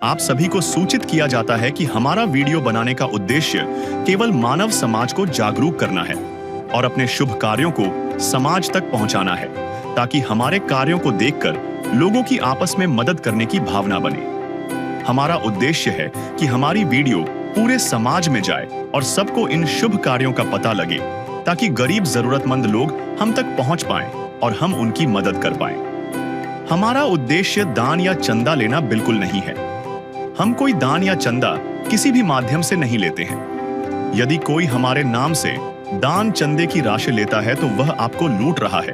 आप सभी को सूचित किया जाता है कि हमारा वीडियो बनाने का उद्देश्य केवल मानव समाज को जागरूक करना है और अपने शुभ कार्यों को समाज तक पहुंचाना है, ताकि हमारे कार्यों को देखकर लोगों की आपस में मदद करने की भावना बने। हमारा उद्देश्य है कि हमारी वीडियो पूरे समाज में जाए और सबको इन शुभ कार्यों का पता लगे, ताकि गरीब जरूरतमंद लोग हम तक पहुंच पाएं और हम उनकी मदद कर पाएं। हमारा उद्देश्य दान या चंदा लेना बिल्कुल नहीं है। हम कोई दान या चंदा किसी भी माध्यम से नहीं लेते हैं। यदि कोई हमारे नाम से दान चंदे की राशि लेता है तो वह आपको लूट रहा है।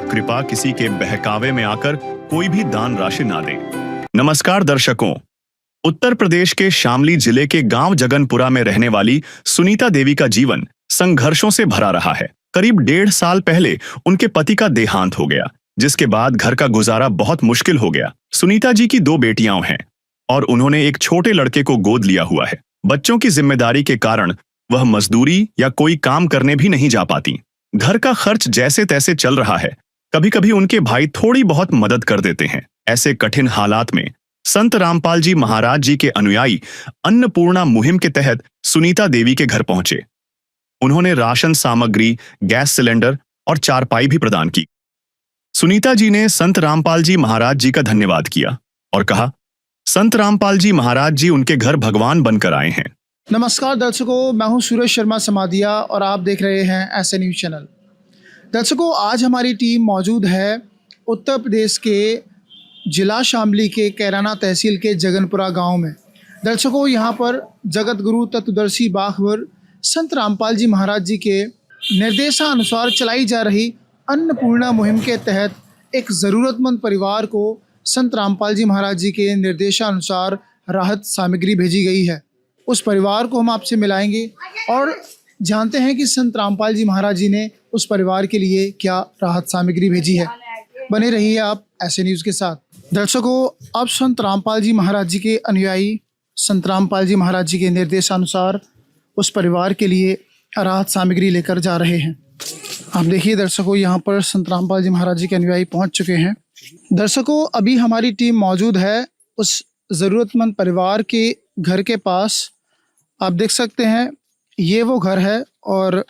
कृपया किसी के बहकावे में आकर कोई भी दान राशि ना दें। नमस्कार दर्शकों, उत्तर प्रदेश के शामली जिले के गांव जगनपुरा में रहने वाली सुनीता देवी का जीवन संघर्षों से भरा रहा है। करीब 1.5 साल पहले उनके पति का देहांत हो गया, जिसके बाद घर का गुजारा बहुत मुश्किल हो गया। सुनीता जी की 2 बेटियां हैं और उन्होंने एक छोटे लड़के को गोद लिया हुआ है। बच्चों की जिम्मेदारी के कारण वह मजदूरी या कोई काम करने भी नहीं जा पाती। घर का खर्च जैसे तैसे चल रहा है। कभी कभी उनके भाई थोड़ी बहुत मदद कर देते हैं। ऐसे कठिन हालात में संत रामपाल जी महाराज जी के अनुयायी अन्नपूर्णा मुहिम के तहत सुनीता देवी के घर पहुंचे। उन्होंने राशन सामग्री, गैस सिलेंडर और चारपाई भी प्रदान की। सुनीता जी ने संत रामपाल जी महाराज जी का धन्यवाद किया और कहा, संत रामपाल जी महाराज जी उनके घर भगवान बनकर आए हैं। नमस्कार दर्शकों, मैं हूं सूरज शर्मा समादिया और आप देख रहे हैं ऐसे न्यूज़ चैनल। दर्शकों, आज हमारी टीम मौजूद है उत्तर प्रदेश के जिला शामली के कैराना तहसील के जगनपुरा गांव में। दर्शकों, यहां पर जगत गुरु तत्वदर्शी बाखबर संत रामपाल जी महाराज जी के निर्देशानुसार चलाई जा रही अन्नपूर्णा मुहिम के तहत एक ज़रूरतमंद परिवार को संत रामपाल जी महाराज जी के निर्देशानुसार राहत सामग्री भेजी गई है। उस परिवार को हम आपसे मिलाएंगे और जानते हैं कि संत रामपाल जी महाराज जी ने उस परिवार के लिए क्या राहत सामग्री भेजी है। बने रहिए आप ऐसे न्यूज़ के साथ। दर्शकों, अब संत रामपाल जी महाराज जी के अनुयायी संत रामपाल जी महाराज जी के निर्देशानुसार उस परिवार के लिए राहत सामग्री लेकर जा रहे हैं। आप देखिए दर्शकों, यहाँ पर संत रामपाल जी महाराज जी के अनुयायी पहुँच चुके हैं। दर्शकों, अभी हमारी टीम मौजूद है उस ज़रूरतमंद परिवार के घर के पास। आप देख सकते हैं ये वो घर है और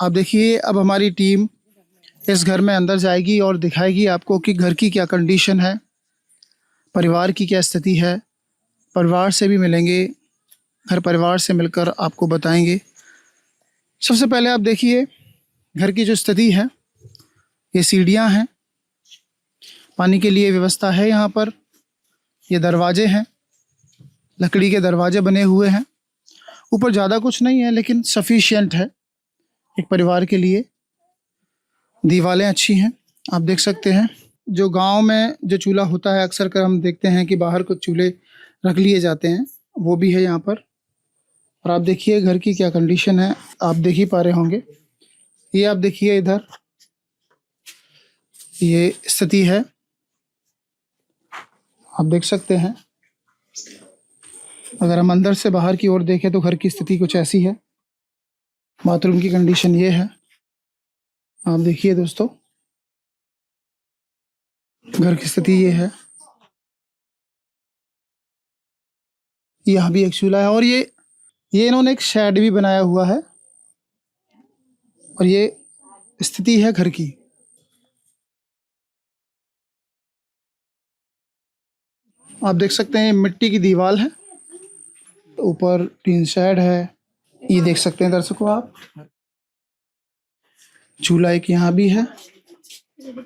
आप देखिए अब हमारी टीम इस घर में अंदर जाएगी और दिखाएगी आपको कि घर की क्या कंडीशन है, परिवार की क्या स्थिति है। परिवार से भी मिलेंगे, घर परिवार से मिलकर आपको बताएंगे। सबसे पहले आप देखिए घर की जो स्थिति है, ये सीढ़ियाँ हैं, पानी के लिए व्यवस्था है यहाँ पर। ये दरवाजे हैं, लकड़ी के दरवाजे बने हुए हैं। ऊपर ज़्यादा कुछ नहीं है लेकिन सफिशिएंट है एक परिवार के लिए। दीवारें अच्छी हैं, आप देख सकते हैं। जो गांव में जो चूल्हा होता है अक्सर कर हम देखते हैं कि बाहर कुछ चूल्हे रख लिए जाते हैं, वो भी है यहाँ पर। और आप देखिए घर की क्या कंडीशन है, आप देख ही पा रहे होंगे। ये आप देखिए इधर ये स्थिति है, आप देख सकते हैं। अगर हम अंदर से बाहर की ओर देखें तो घर की स्थिति कुछ ऐसी है। बाथरूम की कंडीशन ये है, आप देखिए दोस्तों, घर की स्थिति ये है। यहाँ भी एक चूल्हा है और ये इन्होंने एक शेड भी बनाया हुआ है और ये स्थिति है घर की। आप देख सकते हैं मिट्टी की दीवार है, ऊपर टीन शेड है, ये देख सकते हैं दर्शकों आप। चूल्हा एक यहाँ भी है,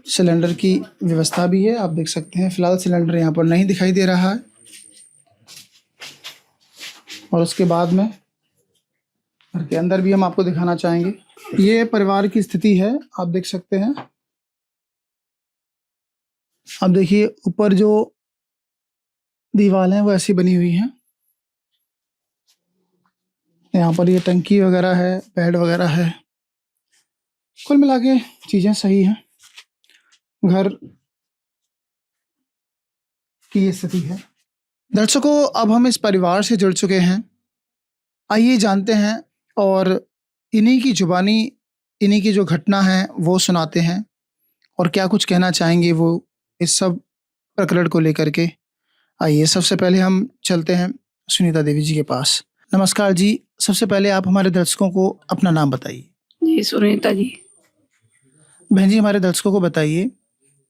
सिलेंडर की व्यवस्था भी है, आप देख सकते हैं। फिलहाल सिलेंडर यहाँ पर नहीं दिखाई दे रहा है। और उसके बाद में घर के अंदर भी हम आपको दिखाना चाहेंगे। ये परिवार की स्थिति है, आप देख सकते हैं। आप देखिए ऊपर जो दीवार हैं वो ऐसी बनी हुई हैं। यहाँ पर ये टंकी वगैरह है, बेड वगैरह है। कुल मिला के चीज़ें सही हैं। घर की ये स्थिति है। दर्शकों, अब हम इस परिवार से जुड़ चुके हैं। आइए जानते हैं और इन्हीं की जुबानी, इन्हीं की जो घटना है वो सुनाते हैं और क्या कुछ कहना चाहेंगे वो इस सब प्रकरण को लेकर के। आइए सबसे पहले हम चलते हैं सुनीता देवी जी के पास। नमस्कार जी, सबसे पहले आप हमारे दर्शकों को अपना नाम बताइए। जी सुनीता जी। बहन जी, हमारे दर्शकों को बताइए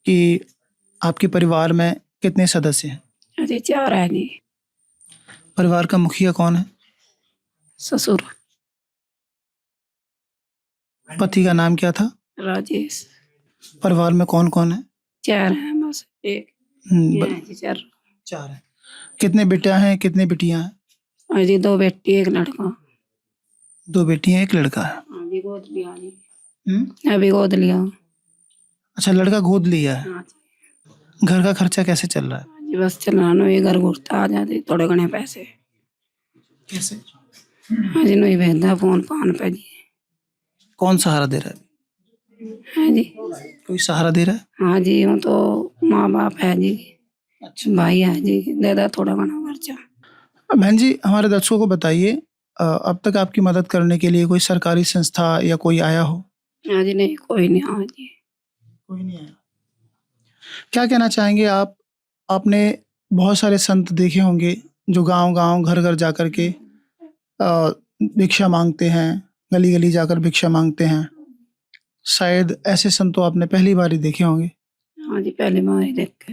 कि आपके परिवार में कितने सदस्य हैं? अजी 4 है जी। परिवार का मुखिया कौन है? ससुर पति का नाम क्या था? राजेश। परिवार में कौन कौन है? 4 हैं बस, एक हम्म, ये ब- है जी 4। 4 है। कितने बेटा हैं, कितने बेटियां हैं? अजी 2 बेटी 1 लड़का। 2 बेटियां, 1 लड़का है। अभी गोद लिया जी। हम्म, अभी गोद लिया। अच्छा, लड़का गोद लिया है। हाँ जी। घर का खर्चा कैसे चल रहा है? जी बस चलानो ये घर घुरता आ जाते थोड़े घने पैसे। कैसे? हाँ जी नहीं भेजता फोन पान पे जी। कौन सहारा दे रहा है? हाँ जी। कोई सहारा दे रहा है? हाँ जी वो तो माँ बाप है जी, अच्छा। भाई है जी, दे दा थोड़ा घना खर्चा। बहन जी, हमारे दर्शकों को बताइए, अब तक आपकी मदद करने के लिए कोई सरकारी संस्था या कोई आया हो? हाँ जी नहीं कोई नहीं। हाँ जी। कोई नहीं आया। क्या कहना चाहेंगे आप? आपने बहुत सारे संत देखे होंगे जो गांव-गांव, घर-घर जाकर के भिक्षा मांगते हैं, गली-गली जाकर भिक्षा मांगते हैं। शायद ऐसे संत तो आपने पहली बार ही देखे होंगे। हाँ जी पहली बार ही देख के।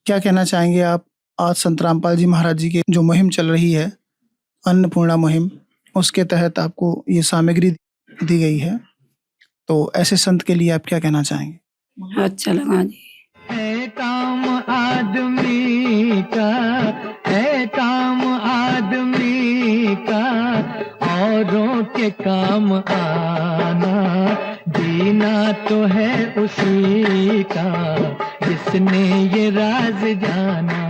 क्या कहना चाहेंगे आप आज संत रामपाल जी महाराज जी की जो मुहिम चल रही है, अन्नपूर्णा मुहिम, उसके तहत आपको ये सामग्री दी गई है, तो ऐसे संत के लिए आप क्या कहना चाहेंगे? अच्छा लगा जी। है काम आदमी का, है काम आदमी का, औरों के काम आना, जीना तो है उसी का जिसने ये राज जाना।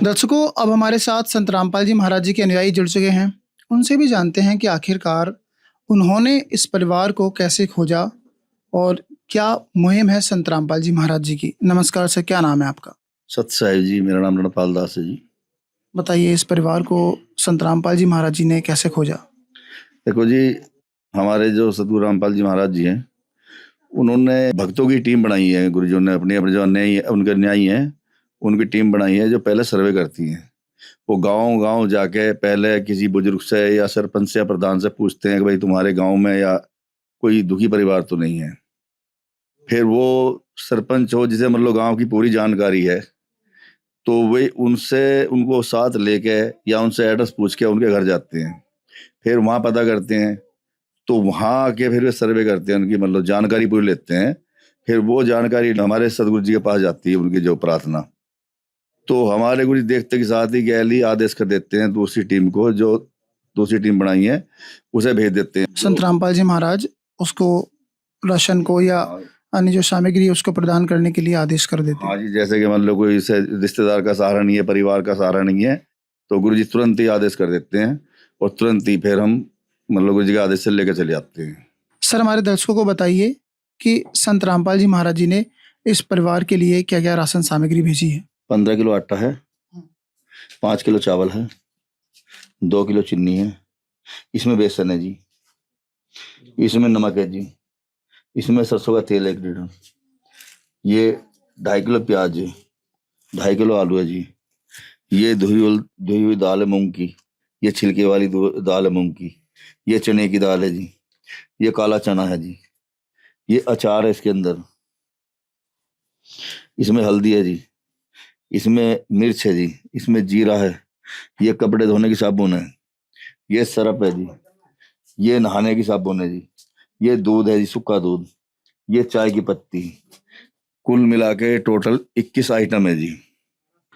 दर्शकों, अब हमारे साथ संत रामपाल जी महाराज जी के अनुयायी जुड़ चुके हैं। उनसे भी जानते हैं कि आखिरकार उन्होंने इस परिवार को कैसे खोजा और क्या मुहिम है संत रामपाल जी महाराज जी की। नमस्कार सर, क्या नाम है आपका? सत्य साहिब जी, मेरा नाम रणपाल दास है जी। बताइए, इस परिवार को संत रामपाल जी महाराज जी ने कैसे खोजा? देखो जी, हमारे जो सतगुरु रामपाल जी महाराज जी हैं, उन्होंने भक्तों की टीम बनाई है। गुरुजों ने अपने अपने जो अन्यायी उनके न्यायी हैं, उनकी टीम बनाई है जो पहले सर्वे करती हैं। वो गांव गांव जाके पहले किसी बुजुर्ग से या सरपंच से या प्रधान से पूछते हैं कि भाई तुम्हारे गांव में या कोई दुखी परिवार तो नहीं है। फिर वो सरपंच हो जिसे मतलब गांव की पूरी जानकारी है, तो वे उनसे उनको साथ लेके या उनसे एड्रेस पूछ के उनके घर जाते हैं। फिर वहाँ पता करते हैं, तो वहाँ आके फिर वे सर्वे करते हैं, उनकी मतलब जानकारी पूरी लेते हैं। फिर वो जानकारी हमारे सदगुरु जी के पास जाती है, उनकी जो प्रार्थना। तो हमारे गुरु जी देखते के साथ ही गैली आदेश कर देते हैं दूसरी टीम को, जो दूसरी टीम बनाई है उसे भेज देते हैं। संत रामपाल जी महाराज उसको राशन को या अन्य जो सामग्री है उसको प्रदान करने के लिए आदेश कर देते हाँ हैं। जी, जैसे कि मतलब कोई से रिश्तेदार का सहारा नहीं है, परिवार का सहारा नहीं है, तो गुरु जी तुरंत ही आदेश कर देते हैं और तुरंत ही फिर हम मतलब गुरु जी के आदेश से लेकर चले जाते हैं। सर, हमारे दर्शकों को बताइए कि संत रामपाल जी महाराज जी ने इस परिवार के लिए क्या क्या राशन सामग्री भेजी है? 15 किलो आटा है, 5 किलो चावल है, 2 किलो चीनी है, इसमें बेसन है जी, इसमें नमक है जी, इसमें सरसों का तेल 1 लीटर, ये 2.5 किलो प्याज है, 2.5 किलो आलू है जी, ये धुई हुई दाल है मूंग की, ये छिलके वाली दाल है मूंग की, ये चने की दाल है जी, ये काला चना है जी, ये अचार है इसके अंदर, इसमें हल्दी है जी, इसमें मिर्च है जी, इसमें जीरा है, ये कपड़े धोने की साबुन है, ये सरफ है जी, ये नहाने की साबुन है जी, ये दूध है जी, सूखा दूध, ये चाय की पत्ती, कुल मिला के टोटल 21 आइटम है जी।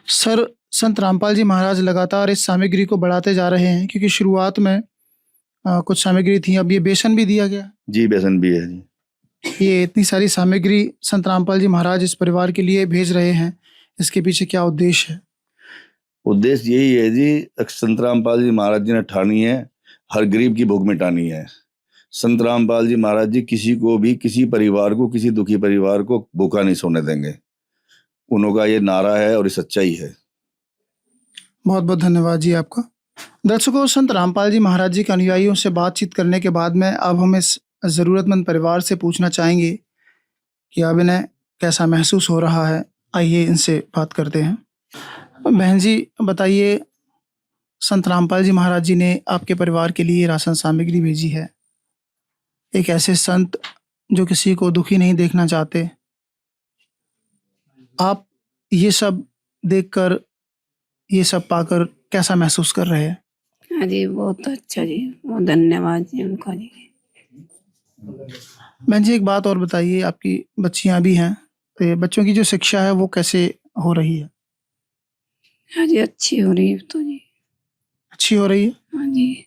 सर, संत रामपाल जी महाराज लगातार इस सामग्री को बढ़ाते जा रहे हैं, क्योंकि शुरुआत में कुछ सामग्री थी, अब ये बेसन भी दिया गया। जी बेसन भी है जी। ये इतनी सारी सामग्री संत रामपाल जी महाराज इस परिवार के लिए भेज रहे हैं, इसके पीछे क्या उद्देश्य है? उद्देश्य यही है जी, संत रामपाल जी महाराज जी ने ठानी है हर गरीब की भूख मिटानी है। संत रामपाल जी महाराज जी किसी को भी, किसी परिवार को, किसी दुखी परिवार को भूखा नहीं सोने देंगे। उनका ये नारा है और ये सच्चाई है। बहुत बहुत धन्यवाद जी आपका। दर्शकों, संत रामपाल जी महाराज जी के अनुयायियों से बातचीत करने के बाद में अब हम इस ज़रूरतमंद परिवार से पूछना चाहेंगे कि अब इन्हें कैसा महसूस हो रहा है, आइए इनसे बात करते हैं। बहन जी बताइए, संत रामपाल जी महाराज जी ने आपके परिवार के लिए राशन सामग्री भेजी है। एक ऐसे संत जो किसी को दुखी नहीं देखना चाहते, आप ये सब देखकर, ये सब पाकर कैसा महसूस कर रहे हैं? हाँ जी, बहुत अच्छा जी, बहुत धन्यवाद जी उनका जी। बहन जी एक बात और बताइए, आपकी बच्चियां भी हैं, तो ये बच्चों की जो शिक्षा है वो कैसे हो रही है? हाँ जी, अच्छी हो रही है तो जी। अच्छी हो रही है। हाँ जी।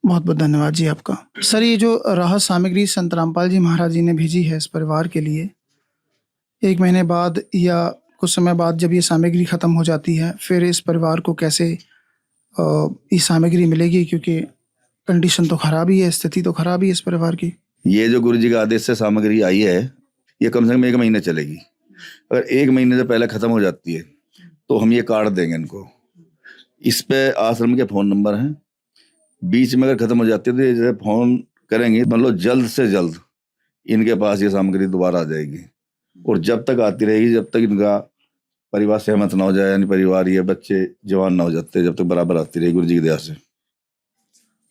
बहुत बहुत धन्यवाद जी आपका। सर ये जो राहत सामग्री संत रामपाल जी महाराज जी ने भेजी है इस परिवार के लिए, 1 महीने बाद या कुछ समय बाद जब ये सामग्री ख़त्म हो जाती है, फिर इस परिवार को कैसे ये सामग्री मिलेगी? क्योंकि कंडीशन तो ख़राब ही है, स्थिति तो ख़राब ही है इस परिवार की। ये जो गुरु जी के आदेश से सामग्री आई है, ये कम से कम 1 महीने चलेगी। अगर 1 महीने से पहले ख़त्म हो जाती है तो हम ये कार्ड देंगे इनको। इस पे आश्रम के फ़ोन नंबर हैं, बीच में अगर ख़त्म हो जाती है तो ये जैसे फ़ोन करेंगे, मतलब जल्द से जल्द इनके पास ये सामग्री दोबारा आ जाएगी। और जब तक आती रहेगी, जब तक इनका परिवार सहमत ना हो जाए, यानी परिवार ये बच्चे जवान ना हो जाते, जब तक बराबर आती रहेगी गुरु जी की दया से।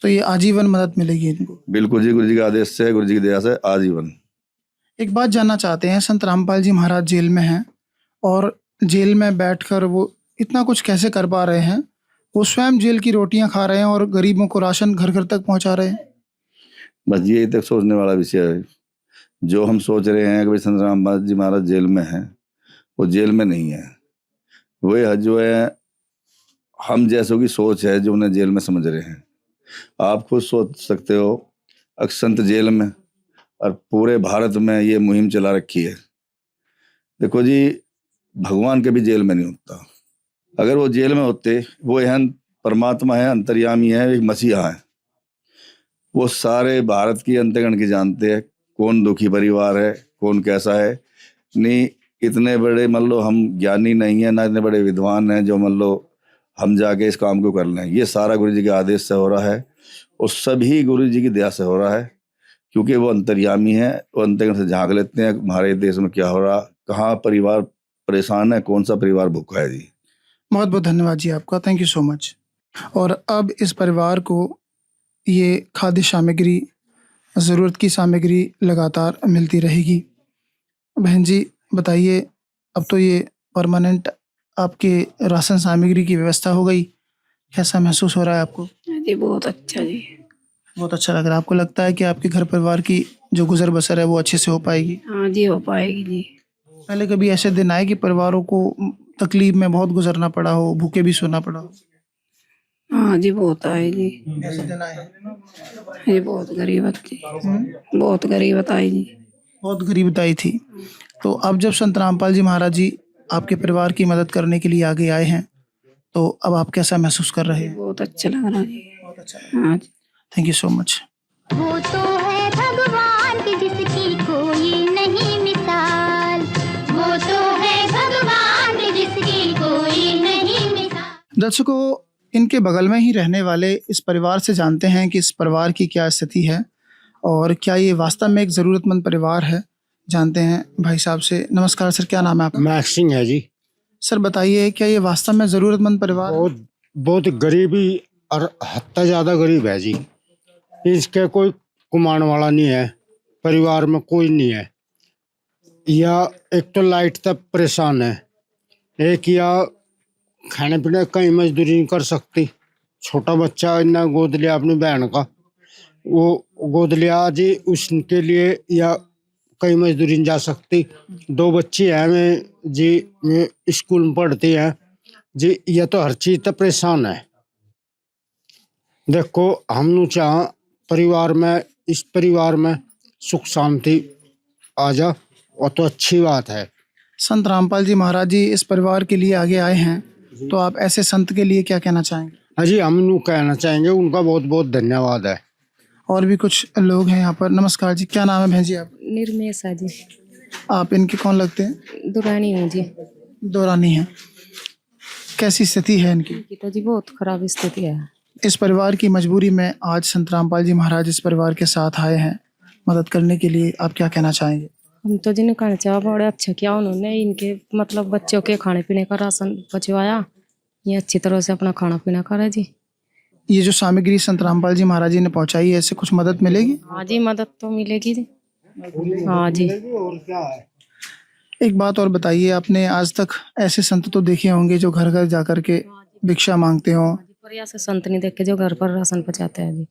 तो ये आजीवन मदद मिलेगी इनको? बिल्कुल जी, गुरु जी के आदेश से, गुरु जी की दया से आजीवन। एक बात जानना चाहते हैं, संत रामपाल जी महाराज जेल में हैं और जेल में बैठकर वो इतना कुछ कैसे कर पा रहे हैं? वो स्वयं जेल की रोटियां खा रहे हैं और गरीबों को राशन घर घर तक पहुंचा रहे हैं। बस ये तक सोचने वाला विषय है। जो हम सोच रहे हैं कि भाई संत रामपाल जी महाराज जेल में हैं, वो जेल में नहीं है। वही जो है हम जैसों की सोच है जो उन्हें जेल में समझ रहे हैं। आप खुद सोच सकते हो, अक्षंत जेल में और पूरे भारत में ये मुहिम चला रखी है। देखो जी, भगवान कभी जेल में नहीं होता। अगर वो जेल में होते, वो एहन परमात्मा है, अंतर्यामी है, एक मसीहा है। वो सारे भारत की अंतगण की जानते हैं, कौन दुखी परिवार है, कौन कैसा है। नहीं इतने बड़े मान लो हम ज्ञानी नहीं है, ना इतने बड़े विद्वान हैं जो मान लो हम जाके इस काम को कर लें। ये सारा गुरु जी के आदेश से हो रहा है और सभी गुरु जी की दया से हो रहा है, क्योंकि वो अंतर्यामी है। वो अंतर्गण से झांक लेते हैं हमारे देश में क्या हो रहा, कहाँ परिवार परेशान है, कौन सा परिवार भूखा है जी। बहुत बहुत धन्यवाद जी आपका, थैंक यू सो मच। और अब इस परिवार को ये खाद्य सामग्री, ज़रूरत की सामग्री लगातार मिलती रहेगी। बहन जी बताइए, अब तो ये परमानेंट आपके राशन सामग्री की व्यवस्था हो गई, कैसा महसूस हो रहा है आपको? हाँ जी, बहुत अच्छा जी। बहुत अच्छा लग रहा है। आपको लगता है कि आपके घर परिवार की जो गुजर बसर है वो अच्छे से हो पाएगी? हाँ जी, हो पाएगी जी। पहले कभी ऐसे दिन आए कि परिवारों को तकलीफ में बहुत गुजरना पड़ा हो, भूखे भी सोना पड़ा हो? हाँ जी, बहुत आए जी। ऐसे दिन आए? ये बहुत गरीबत थी, बहुत गरीबत आई जी। बहुत गरीबताई थी। तो अब जब संत रामपाल जी महाराज जी आपके परिवार की मदद करने के लिए आगे आए हैं, तो अब आप कैसा महसूस कर रहे हैं? बहुत अच्छा लग रहा जी। बहुत अच्छा। हाँ जी। Thank you so much. वो तो है भगवान की जिसकी कोई नहीं मिसाल, वो तो है भगवान की जिसकी कोई नहीं मिसाल। दर्शकों, इनके बगल में ही रहने वाले इस परिवार से जानते हैं कि इस परिवार की क्या स्थिति है और क्या ये वास्तव में एक ज़रूरतमंद परिवार है। जानते हैं भाई साहब से। नमस्कार सर, क्या नाम है आपका? मैक सिंह है जी। सर बताइए, क्या ये वास्तव में ज़रूरतमंद परिवार है? बहुत गरीबी और हद से ज़्यादा गरीब है जी। इसके कोई कमाने वाला नहीं है, परिवार में कोई नहीं है। या एक तो लाइट तक परेशान है, एक या खाने पीने कहीं मजदूरी नहीं कर सकती। छोटा बच्चा इतना गोद लिया अपनी बहन का, वो गोद लिया जी, उसके लिए या कहीं मजदूरी नहीं जा सकती। 2 बच्ची हैं मैं जी, मैं स्कूल में पढ़ती हैं जी। ये तो हर चीज तक परेशान है। देखो हम चाह परिवार में, इस परिवार में सुख शांति आ जा, वो तो अच्छी बात है। संत रामपाल जी महाराज जी इस परिवार के लिए आगे आए हैं, तो आप ऐसे संत के लिए क्या कहना चाहेंगे? हाँ जी, हम नु कहना चाहेंगे उनका बहुत बहुत धन्यवाद है। और भी कुछ लोग हैं यहाँ पर। नमस्कार जी, क्या नाम है बहन जी आप? निर्मेशा जी। आप इनके कौन लगते हैं? दुरानी हूँ जी। दौरानी हैं। कैसी स्थिति है इनकी? इनकी तो जी बहुत खराब स्थिति है। इस परिवार की मजबूरी में आज संत रामपाल जी महाराज इस परिवार के साथ आए हैं मदद करने के लिए। आप क्या कहना चाहेंगे? हम तो जिन्हें कहना चाह बड़े अच्छा किया उन्होंने, इनके मतलब बच्चों के खाने पीने का राशन पहुंचवाया, ये अच्छी तरह से अपना खाना पीना करे जी। ये जो सामग्री संत रामपाल जी महाराज जी ने पहुंचाई है, इससे कुछ मदद मिलेगी? हाँ जी, मदद तो मिलेगी जी। हाँ जी। और क्या है? एक बात और बताइए, आपने आज तक ऐसे संत तो देखे होंगे जो घर घर जाकर के भिक्षा मांगते हो? पर ऐसे संत नहीं देखे जो घर पर राशन पहुंचाते हैं जी।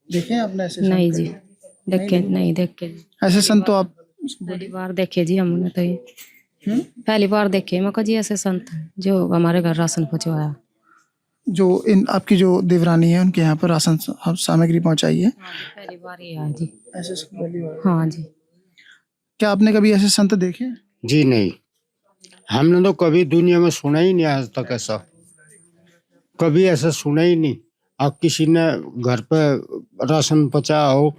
देखे हैं आपने ऐसे संत? नहीं जी, देखे नहीं देखे जी। ऐसे संत तो आप पहली बार देखे जी हमने तो ये। पहली बार देखे मैं जी ऐसे संत जो हमारे घर राशन पहुंचवाया। जो इन आपकी जो देवरानी है उनके यहाँ पर राशन सामग्री पहुंचाई है? पहली बार ही आया जी। ऐसे पहली बार? हाँ जी। क्या आपने कभी ऐसे संत देखे हैं? जी नहीं, हमने तो कभी दुनिया में सुना ही नहीं आज तक ऐसा, कभी ऐसा सुना ही नहीं। अब किसी ने घर पे राशन पहुंचाया हो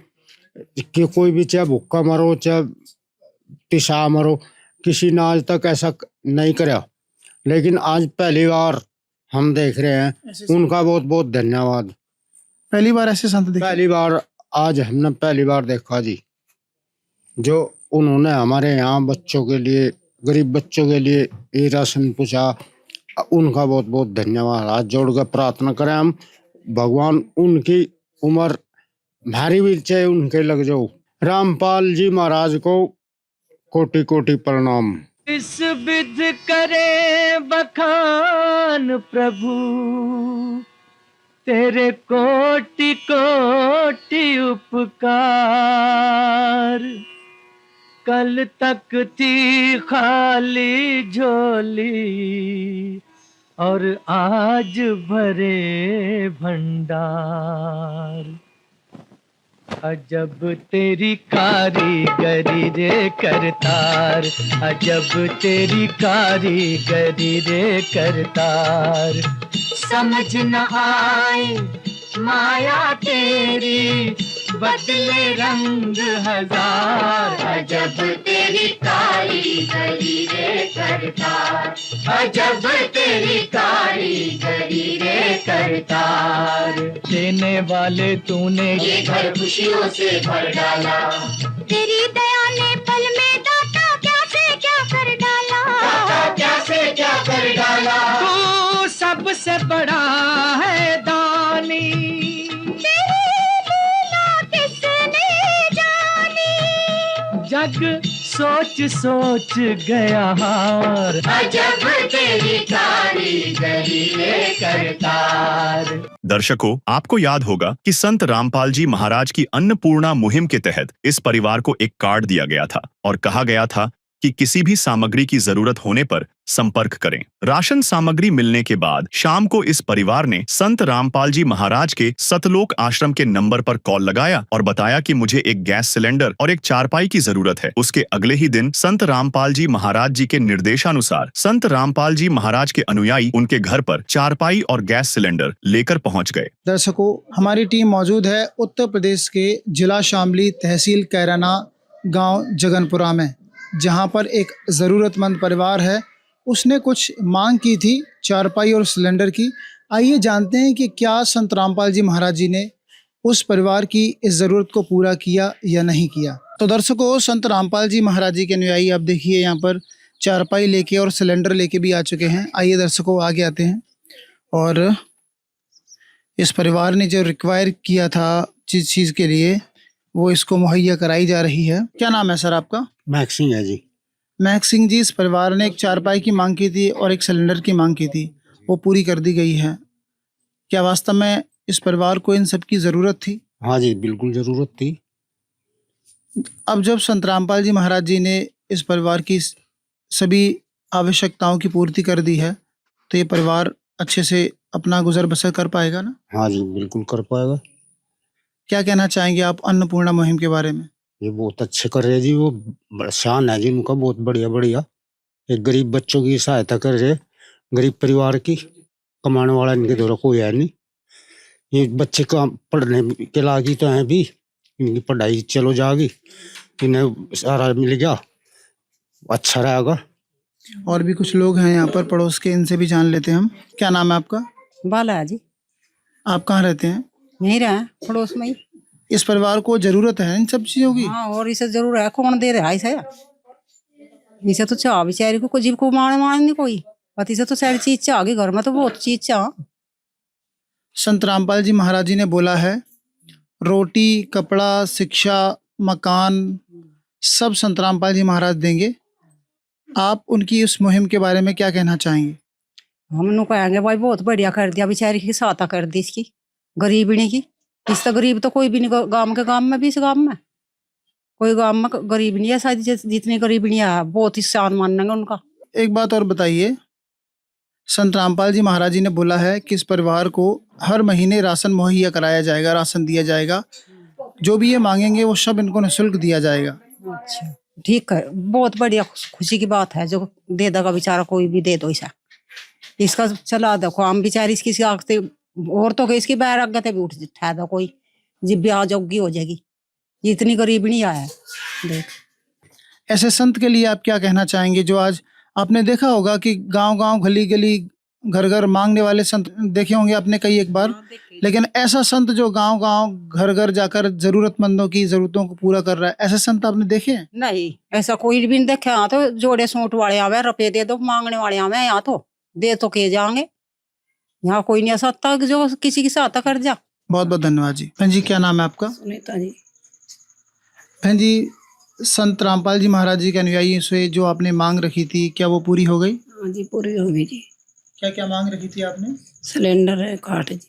कि कोई भी, चाहे भूखा मरो चाहे पिसा मरो, किसी ने आज तक ऐसा नहीं करा। लेकिन आज पहली बार हम देख रहे हैं, उनका बहुत बहुत धन्यवाद। पहली बार ऐसे संत देखे? पहली बार, आज हमने पहली बार देखा जी, जो उन्होंने हमारे यहाँ बच्चों के लिए, गरीब बच्चों के लिए ये राशन पूछा, उनका बहुत बहुत धन्यवाद। हाथ जोड़कर प्रार्थना करें हम, भगवान उनकी उम्र भारी भी चाहे उनके लग जाओ। रामपाल जी महाराज को कोटि कोटि प्रणाम। इस विध करे बखान प्रभु, तेरे कोटि कोटि उपकार। कल तक थी खाली झोली और आज भरे भंडार। अजब तेरी कारीगरी रे करतार, अजब तेरी कारीगरी रे करतार। समझ न आए माया तेरी, बदले रंग हजार। अजब तेरी कारीगरी रे करतार, अजब तेरी कारीगरी रे करतार। देने वाले तूने ये घर खुशियों से भर डाला, तेरी दया ने पल में दाता क्या से क्या कर डाला, दाता क्या से क्या कर डाला। तू सबसे बड़ा है दानी, जग सोच सोच गया हार। अजब तेरी कारीगरी रे करतार। दर्शकों, आपको याद होगा कि संत रामपाल जी महाराज की अन्नपूर्णा मुहिम के तहत इस परिवार को एक कार्ड दिया गया था और कहा गया था कि किसी भी सामग्री की जरूरत होने पर संपर्क करें। राशन सामग्री मिलने के बाद शाम को इस परिवार ने संत रामपाल जी महाराज के सतलोक आश्रम के नंबर पर कॉल लगाया और बताया कि मुझे एक गैस सिलेंडर और एक चारपाई की जरूरत है। उसके अगले ही दिन संत रामपाल जी महाराज जी के निर्देशानुसार संत रामपाल जी महाराज के अनुयायी उनके घर पर चारपाई और गैस सिलेंडर लेकर पहुंच गए। दर्शकों, हमारी टीम मौजूद है उत्तर प्रदेश के जिला शामली, तहसील कैराना, गांव जगनपुरा में, जहां पर एक ज़रूरतमंद परिवार है। उसने कुछ मांग की थी चारपाई और सिलेंडर की। आइए जानते हैं कि क्या संत रामपाल जी महाराज जी ने उस परिवार की इस ज़रूरत को पूरा किया या नहीं किया। तो दर्शकों, संत रामपाल जी महाराज जी के अनुयायी आप देखिए यहाँ पर चारपाई लेके और सिलेंडर लेके भी आ चुके हैं। आइए दर्शकों, आगे आते हैं और इस परिवार ने जो रिक्वायर किया था जिस चीज़ के लिए, वो इसको मुहैया कराई जा रही है। क्या नाम है सर आपका? मैक्स सिंह है जी। मैक्स सिंह जी, इस परिवार ने एक चारपाई की मांग की थी और एक सिलेंडर की मांग की थी, वो पूरी कर दी गई है। क्या वास्तव में इस परिवार को इन सब की ज़रूरत थी? हाँ जी, बिल्कुल जरूरत थी। अब जब संत रामपाल जी महाराज जी ने इस परिवार की सभी आवश्यकताओं की पूर्ति कर दी है, तो ये परिवार अच्छे से अपना गुजर बसर कर पाएगा ना? हाँ जी, बिल्कुल कर पाएगा। क्या कहना चाहेंगे आप अन्नपूर्णा मुहिम के बारे में? ये बहुत अच्छे कर रहे जी, वो शान है जी उनका, बहुत बढ़िया बढ़िया। एक गरीब बच्चों की सहायता कर रहे, गरीब परिवार की, कमाने वाला इनके द्वारा कोई है नहीं। ये बच्चे का पढ़ने के लागी तो हैं भी, इनकी पढ़ाई चलो जाएगी, इन्हें सारा मिल गया, अच्छा रहेगा। और भी कुछ लोग हैं यहाँ पर पड़ोस के, इनसे भी जान लेते हैं हम। क्या नाम है आपका? बाला है जी। आप कहाँ रहते हैं? यहीं रहे पड़ोस में ही। इस परिवार को जरूरत है इन सब चीजों की? हाँ, और इसे जरूर है, कौन दे रहा है इसे? इसे तो चाह बेचारी को जीव को मारने नहीं कोई पति से तो सारी चीज चाह गई घर में तो बहुत चीज चाह। संत रामपाल जी महाराज जी ने बोला है रोटी कपड़ा शिक्षा मकान सब संत रामपाल जी महाराज देंगे। आप उनकी उस मुहिम के बारे में क्या कहना चाहेंगे? हम उन्होंने कहेंगे भाई बहुत बढ़िया कर दिया बेचारी की सहायता कर दी इसकी गरीबनी की। इस तो गरीब तो कोई भी नहीं गांव के गांव में भी इस गांव में कोई गांव में गरीब नहीं है शायद जितनी गरीबनी है बहुत ही शान मानेंगे उनका। एक बात और बताइए, संत रामपाल जी महाराज जी ने बोला है कि इस परिवार को हर महीने राशन मुहैया कराया जाएगा, राशन दिया जाएगा, जो भी ये मांगेंगे वो सब इनको निःशुल्क दिया जाएगा। अच्छा ठीक है, बहुत बढ़िया खुशी की बात है जो दे देगा बेचारा कोई भी दे दो ऐसा। इसका चला देखो हम बेचारी इसकी आगते औरतों के इसकी बैर आगे भी उठ ठा दो कोई जिब ब्याह जोगी हो जाएगी इतनी गरीब नहीं आया देख। ऐसे संत के लिए आप क्या कहना चाहेंगे जो आज आपने देखा होगा कि गांव-गांव गली-गली घर-घर मांगने वाले संत देखे होंगे आपने कई एक बार, लेकिन ऐसा संत जो गांव-गांव घर-घर जाकर जरूरतमंदों की जरूरतों को पूरा कर रहा है, ऐसे संत आपने देखे हैं? नहीं ऐसा कोई भी नहीं देखा। यहाँ तो जोड़े सूट वाले आवे रुपये दे दो मांगने वाले आवे यहाँ तो दे तो के जाएंगे। यहाँ कोई नहीं ऐसा जो किसी की सहायता कर जा। बहुत बहुत धन्यवाद जी। बहन जी क्या नाम है आपका? सुनीता जी। बहन जी संत रामपाल जी महाराज जी के अनुयायी से जो आपने मांग रखी थी क्या वो पूरी हो गई? हाँ जी पूरी हो गई जी। क्या क्या मांग रखी थी आपने? सिलेंडर है काट जी।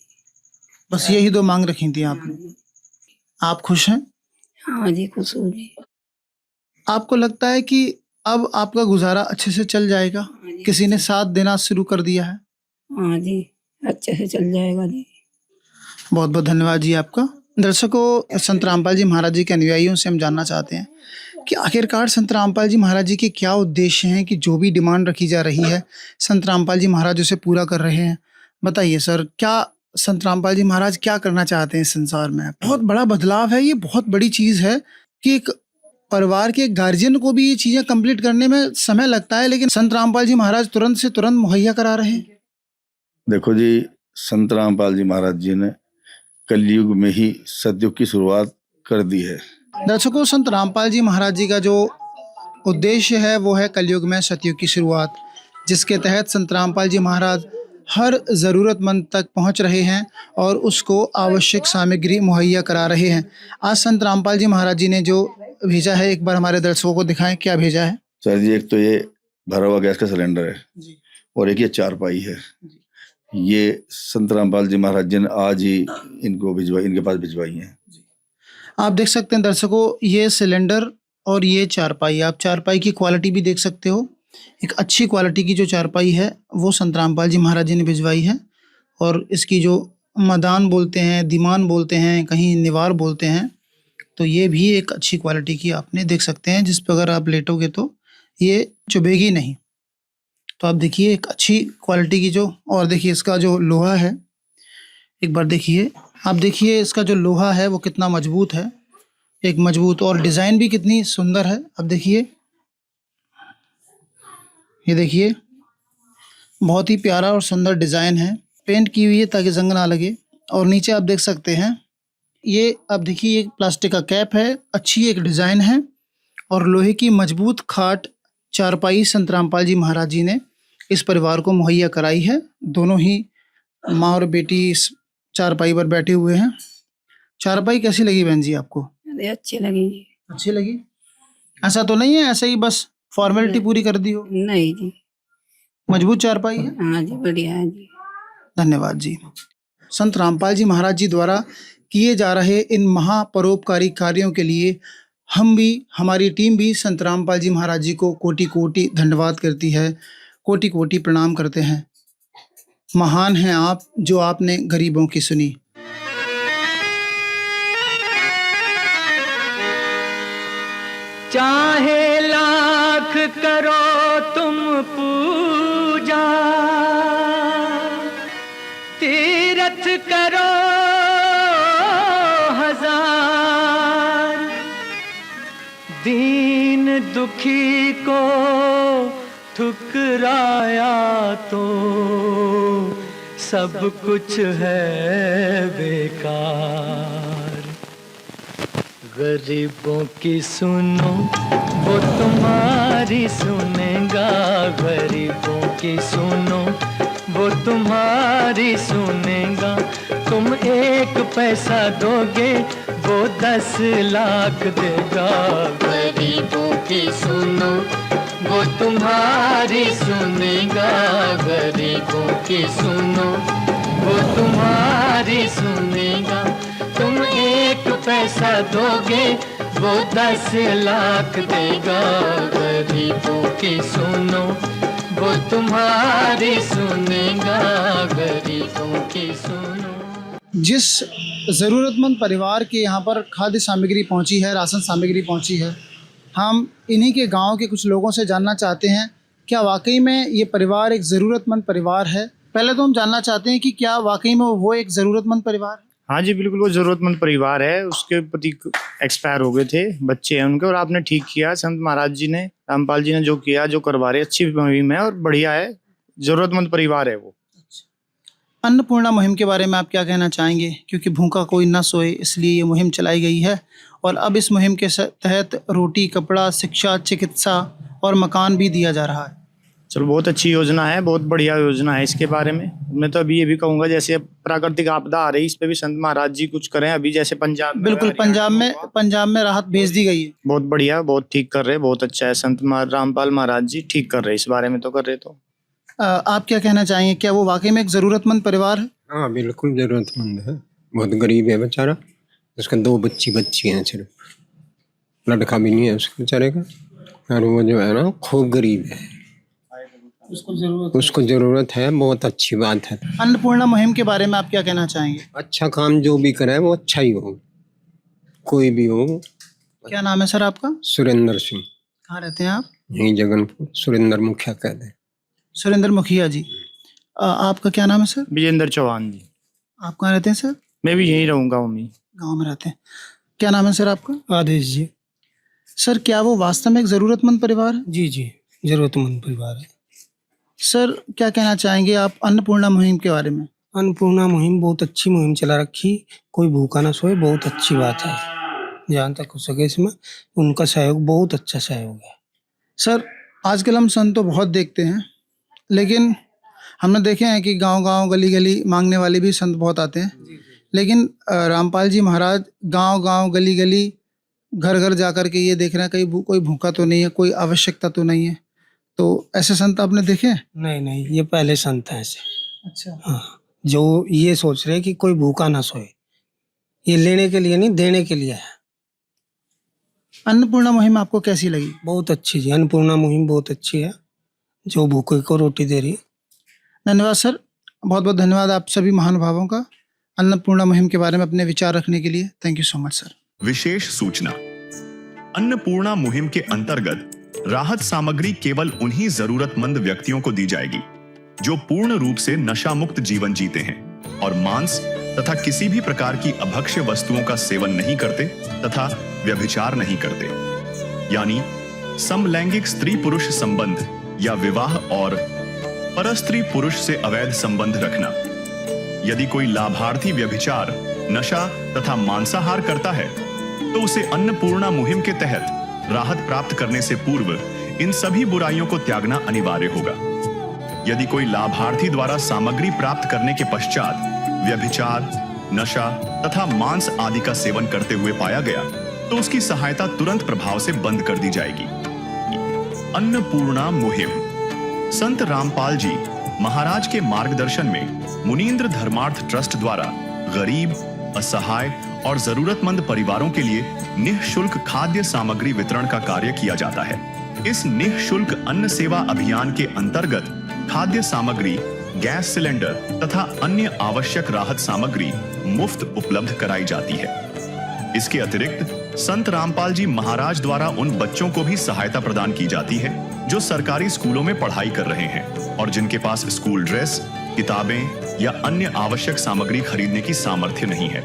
बस यही दो मांग रखी थी आपने। आप खुश हैं? हाँ जी खुश हूँ जी। आपको लगता है कि अब आपका गुजारा अच्छे से चल जाएगा? किसी ने साथ देना शुरू कर दिया है? हाँ जी अच्छे से चल जाएगा जी। बहुत बहुत धन्यवाद जी आपका। दर्शकों संत रामपाल जी महाराज जी के अनुयायियों से हम जानना चाहते हैं कि आखिरकार संत रामपाल जी महाराज जी के क्या उद्देश्य हैं कि जो भी डिमांड रखी जा रही है संत रामपाल जी महाराज उसे पूरा कर रहे हैं। बताइए सर, क्या संत रामपाल जी महाराज क्या करना चाहते हैं इस संसार में? बहुत बड़ा बदलाव है, ये बहुत बड़ी चीज़ है कि एक परिवार के गार्जियन को भी ये चीज़ें कंप्लीट करने में समय लगता है, लेकिन संत रामपाल जी महाराज तुरंत से तुरंत मुहैया करा रहे हैं। देखो जी, संत रामपाल जी महाराज जी ने कलयुग में ही सतयुग की शुरुआत कर दी है। दर्शकों संत रामपाल जी महाराज जी का जो उद्देश्य है वो है कलयुग में सतयुग की शुरुआत, जिसके तहत संत रामपाल जी महाराज हर ज़रूरतमंद तक पहुंच रहे हैं और उसको आवश्यक सामग्री मुहैया करा रहे हैं। आज संत रामपाल जी महाराज जी ने जो भेजा है एक बार हमारे दर्शकों को दिखाएं, क्या भेजा है? सर जी, एक तो ये भरा हुआ गैस का सिलेंडर है जी। और एक ये चारपाई है। ये संत रामपाल जी महाराज जी ने आज ही इनको भिजवाई, इनके पास भिजवाई है। आप देख सकते हैं दर्शकों, ये सिलेंडर और ये चारपाई, आप चारपाई की क्वालिटी भी देख सकते हो। एक अच्छी क्वालिटी की जो चारपाई है वो संत रामपाल जी महाराज जी ने भिजवाई है और इसकी जो मदान बोलते हैं, दीवान बोलते हैं, कहीं निवार बोलते हैं, तो ये भी एक अच्छी क्वालिटी की आपने देख सकते हैं, जिस पर अगर आप लेटोगे तो ये चुभेगी नहीं। तो आप देखिए एक अच्छी क्वालिटी की जो, और देखिए इसका जो लोहा है एक बार देखिए, आप देखिए इसका जो लोहा है वो कितना मजबूत है, एक मजबूत, और डिज़ाइन भी कितनी सुंदर है। अब देखिए, ये देखिए बहुत ही प्यारा और सुंदर डिज़ाइन है, पेंट की हुई है ताकि जंग ना लगे। और नीचे आप देख सकते हैं ये, आप देखिए एक प्लास्टिक का कैप है, अच्छी एक डिज़ाइन है और लोहे की मजबूत खाट चारपाई संत रामपाल जी महाराज जी ने इस परिवार को मुहैया कराई है। दोनों ही माँ और बेटी इस चारपाई पर बैठे हुए हैं। चारपाई कैसी लगी बहन जी आपको? अरे अच्छी लगी जी। अच्छी लगी? ऐसा तो नहीं है ऐसे ही बस फॉर्मेलिटी पूरी कर दी हो? नहीं जी मजबूत चारपाई है। हाँ जी बढ़िया है जी। धन्यवाद जी। संत रामपाल जी महाराज जी द्वारा किए जा रहे इन महापरोपकारी कार्यों के लिए हम भी, हमारी टीम भी संत रामपाल जी महाराज जी को कोटि कोटि धन्यवाद करती है, कोटि कोटि प्रणाम करते हैं। महान हैं आप जो आपने गरीबों की सुनी। चाहे लाख करो तुम पूजा, तीरथ करो हजार, दीन दुखी को ठुकराया तो सब कुछ है बेकार। गरीबों की सुनो वो तुम्हारी सुनेगा, गरीबों की सुनो वो तुम्हारी सुनेगा। तुम 1 पैसा दोगे वो 10 लाख देगा। गरीबों की सुनो वो तुम्हारी सुनेगा, गरीबों की सुनो वो तुम्हारी सुनेगा। तुम 1 पैसा दोगे वो 10 लाख देगा। गरीबों की सुनो वो तुम्हारी सुनेगा, गरीबों की सुनो। जिस ज़रूरतमंद परिवार के यहाँ पर खाद्य सामग्री पहुँची है, राशन सामग्री पहुँची है, हम इन्हीं के गांव के कुछ लोगों से जानना चाहते हैं क्या वाकई में ये परिवार एक ज़रूरतमंद परिवार है। पहले तो हम जानना चाहते हैं कि क्या वाकई में वो एक ज़रूरतमंद परिवार है। हाँ जी बिल्कुल, वो ज़रूरतमंद परिवार है। उसके पति एक्सपायर हो गए थे, बच्चे हैं उनके, और आपने ठीक किया। संत महाराज जी ने, रामपाल जी ने जो किया, जो करवा रहे, अच्छी मुहिम है और बढ़िया है। ज़रूरतमंद परिवार है वो। अन्नपूर्णा मुहिम के बारे में आप क्या कहना चाहेंगे? क्योंकि भूखा कोई न सोए, इसलिए ये मुहिम चलाई गई है और अब इस मुहिम के तहत रोटी, कपड़ा, शिक्षा, चिकित्सा और मकान भी दिया जा रहा है। चलो, बहुत अच्छी योजना है, बहुत बढ़िया योजना है। इसके बारे में मैं तो अभी ये भी कहूँगा, जैसे प्राकृतिक आपदा आ रही, इस पे भी संत महाराज जी कुछ करें। अभी जैसे पंजाब में, बिल्कुल, पंजाब में राहत भेज दी गई है। बहुत बढ़िया, बहुत ठीक कर रहे, बहुत अच्छा है। संत रामपाल महाराज जी ठीक कर रहे, इस बारे में तो कर रहे। तो आप क्या कहना चाहेंगे, क्या वो वाकई में एक ज़रूरतमंद परिवार है? हाँ बिल्कुल ज़रूरतमंद है, बहुत गरीब है बेचारा। उसका 2 बच्ची हैं, सिर्फ लड़का भी नहीं है उसके बेचारे का। और वो जो है ना खूब गरीब है, उसको ज़रूरत है। बहुत अच्छी बात है। अन्नपूर्णा मुहिम के बारे में आप क्या कहना चाहेंगे? अच्छा काम जो भी करे वो अच्छा ही हो, कोई भी हो। क्या नाम है सर आपका? सुरेंद्र सिंह। कहाँ रहते हैं आप? यहीं जगनपुर, सुरेंद्र मुखिया कहते हैं। सुरेंद्र मुखिया जी। आपका क्या नाम है सर? विजेंद्र चौहान जी। आप कहाँ रहते हैं सर? मैं भी यहीं रहूँगा, मम्मी गाँव में रहते हैं। क्या नाम है सर आपका? आदेश जी। सर, क्या वो वास्तव में एक ज़रूरतमंद परिवार है? जी जी, ज़रूरतमंद परिवार है। सर, क्या कहना चाहेंगे आप अन्नपूर्णा मुहिम के बारे में? अन्नपूर्णा मुहिम बहुत अच्छी मुहिम चला रखी, कोई भूखा ना सोए, बहुत अच्छी बात है। जहाँ तक हो सके इसमें उनका सहयोग, बहुत अच्छा सहयोग है। सर, आजकल हम संत तो बहुत देखते हैं, लेकिन हमने देखे हैं कि गांव-गांव, गली-गली मांगने वाले भी संत बहुत आते हैं। लेकिन रामपाल जी महाराज गांव-गांव, गली-गली, घर-घर जाकर के ये देख रहे हैं कहीं कोई भूखा तो नहीं है, कोई आवश्यकता तो नहीं है। तो ऐसे संत आपने देखे हैं? नहीं नहीं, ये पहले संत हैं ऐसे। अच्छा। हाँ, जो ये सोच रहे हैं कि कोई भूखा ना सोए, ये लेने के लिए नहीं, देने के लिए है। अन्नपूर्णा मुहिम आपको कैसी लगी? बहुत अच्छी जी, अन्नपूर्णा मुहिम बहुत अच्छी है, जो भूखे को रोटी दे रही है। धन्यवाद सर, बहुत बहुत धन्यवाद आप सभी महानुभावों का अन्नपूर्णा मुहिम के बारे में अपने विचार रखने के लिए। Thank you so much sir. विशेष सूचना, अन्नपूर्णा मुहिम के अंतर्गत राहत सामग्री केवल उन्हीं जरूरतमंद व्यक्तियों को दी जाएगी जो पूर्ण रूप से नशा मुक्त जीवन जीते हैं और मांस तथा किसी भी प्रकार की अभक्ष्य वस्तुओं का सेवन नहीं करते तथा व्यभिचार नहीं करते, यानी समलैंगिक स्त्री पुरुष संबंध या विवाह और परस्त्री पुरुष से अवैध संबंध रखना। यदि कोई लाभार्थी व्यभिचार, नशा तथा मांसाहार करता है तो उसे अन्नपूर्णा मुहिम के तहत राहत प्राप्त करने से पूर्व इन सभी बुराइयों को त्यागना अनिवार्य होगा। यदि कोई लाभार्थी द्वारा सामग्री प्राप्त करने के पश्चात व्यभिचार, नशा तथा मांस आदि का सेवन करते हुए पाया गया तो उसकी सहायता तुरंत प्रभाव से बंद कर दी जाएगी। अन्नपूर्णा मुहिम संत रामपाल जी महाराज के मार्गदर्शन में मुनींद्र धर्मार्थ ट्रस्ट द्वारा गरीब, असहाय और जरूरतमंद परिवारों के लिए निःशुल्क खाद्य सामग्री वितरण का कार्य किया जाता है। इस निःशुल्क अन्न सेवा अभियान के अंतर्गत खाद्य सामग्री, गैस सिलेंडर तथा अन्य आवश्यक राहत सामग्री मुफ्त उपलब्ध कराई जाती है। इसके अतिरिक्त संत रामपाल जी महाराज द्वारा उन बच्चों को भी सहायता प्रदान की जाती है जो सरकारी स्कूलों में पढ़ाई कर रहे हैं और जिनके पास स्कूल ड्रेस, किताबें या अन्य आवश्यक सामग्री खरीदने की सामर्थ्य नहीं है।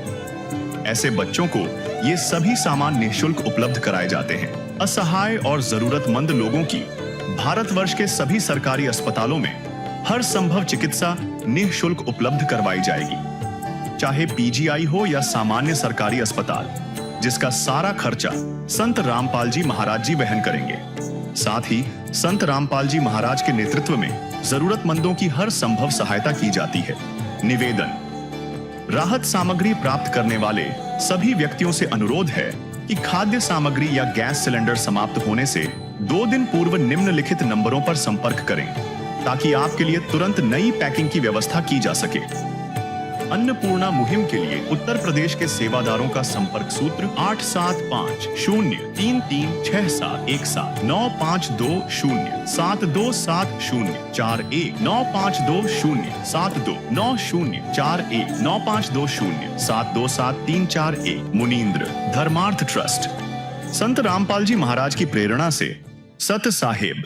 ऐसे बच्चों को ये सभी सामान निःशुल्क उपलब्ध कराए जाते हैं। असहाय और जरूरतमंद लोगों की भारतवर्ष के सभी सरकारी अस्पतालों में हर संभव चिकित्सा निःशुल्क उपलब्ध करवाई जाएगी, चाहे पीजीआई हो या सामान्य सरकारी अस्पताल। जिसका सारा खर्चा संत रामपाल जी महाराज जी वहन करेंगे। साथ ही संत रामपाल जी महाराज के नेतृत्व में जरूरतमंदों की हर संभव सहायता की जाती है। निवेदन, राहत सामग्री प्राप्त करने वाले सभी व्यक्तियों से अनुरोध है कि खाद्य सामग्री या गैस सिलेंडर समाप्त होने से 2 दिन पूर्व निम्नलिखित नंबरों पर संपर्क करें ताकि आपके लिए तुरंत नई पैकिंग की व्यवस्था की जा सके। अन्नपूर्णा मुहिम के लिए उत्तर प्रदेश के सेवादारों का संपर्क सूत्र 8750336717 9520727041 952072909041 9520727341। मुनींद्र धर्मार्थ ट्रस्ट। संत रामपाल जी महाराज की प्रेरणा से सत साहेब